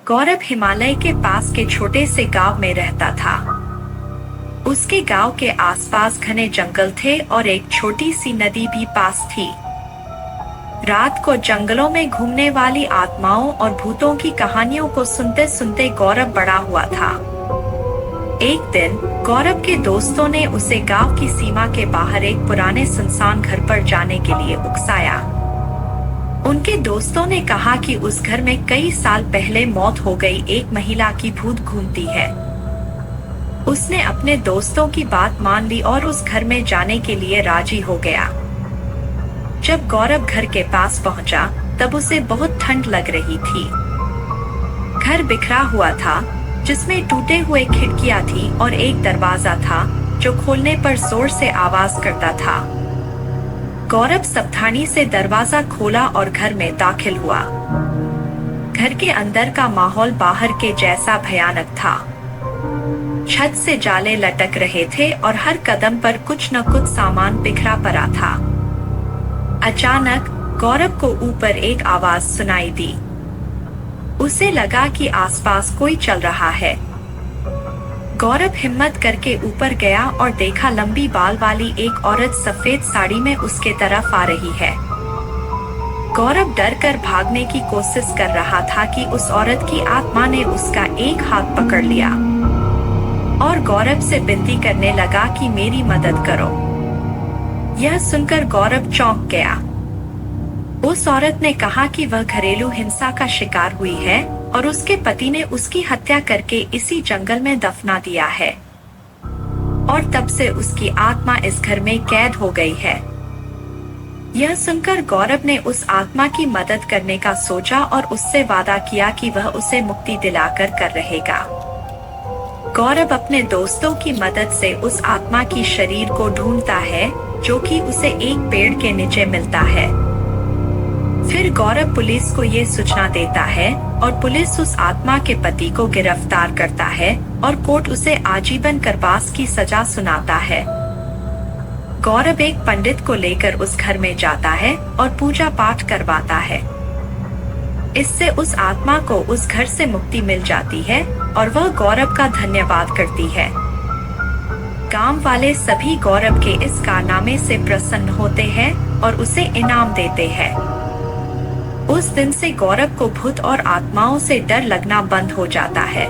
गौरव हिमालय के पास के छोटे से गांव में रहता था। उसके गांव के आसपास घने जंगल थे और एक छोटी सी नदी भी पास थी। रात को जंगलों में घूमने वाली आत्माओं और भूतों की कहानियों को सुनते सुनते गौरव बड़ा हुआ था। एक दिन गौरव के दोस्तों ने उसे गांव की सीमा के बाहर एक पुराने सुनसान घर पर जाने के लिए उकसाया। उनके दोस्तों ने कहा कि उस घर में कई साल पहले मौत हो गई एक महिला की भूत घूमती है। उसने अपने दोस्तों की बात मान ली और उस घर में जाने के लिए राजी हो गया। जब गौरव घर के पास पहुंचा, तब उसे बहुत ठंड लग रही थी। घर बिखरा हुआ था, जिसमें टूटे हुए खिड़कियां थी और एक दरवाजा था जो खोलने पर जोर से आवाज करता था। गौरव सावधानी से दरवाजा खोला और घर में दाखिल हुआ। घर के अंदर का माहौल बाहर के जैसा भयानक था। छत से जाले लटक रहे थे और हर कदम पर कुछ न कुछ सामान बिखरा पड़ा था। अचानक गौरव को ऊपर एक आवाज सुनाई दी। उसे लगा कि आसपास कोई चल रहा है। गौरव हिम्मत करके ऊपर गया और देखा लंबी बाल वाली एक औरत सफेद साड़ी में उसके तरफ आ रही है। गौरव डर कर भागने की कोशिश कर रहा था कि उस औरत की आत्मा ने उसका एक हाथ पकड़ लिया और गौरव से विनती करने लगा कि मेरी मदद करो। यह सुनकर गौरव चौंक गया। उस औरत ने कहा कि वह घरेलू हिंसा का शिकार हुई है और उसके पति ने उसकी हत्या करके इसी जंगल में दफना दिया है और तब से उसकी आत्मा इस घर में कैद हो गई है। यह सुनकर गौरव ने उस आत्मा की मदद करने का सोचा और उससे वादा किया कि वह उसे मुक्ति दिलाकर कर रहेगा। गौरव अपने दोस्तों की मदद से उस आत्मा की शरीर को ढूंढता है, जो कि उसे एक पेड़ के नीचे मिलता है। फिर गौरव पुलिस को ये सूचना देता है और पुलिस उस आत्मा के पति को गिरफ्तार करता है और कोर्ट उसे आजीवन कारावास की सजा सुनाता है। गौरव एक पंडित को लेकर उस घर में जाता है और पूजा पाठ करवाता है। इससे उस आत्मा को उस घर से मुक्ति मिल जाती है और वह गौरव का धन्यवाद करती है। गांव वाले सभी गौरव के इस कारनामे से प्रसन्न होते हैं और उसे इनाम देते हैं। उस दिन से गौरव को भूत और आत्माओं से डर लगना बंद हो जाता है।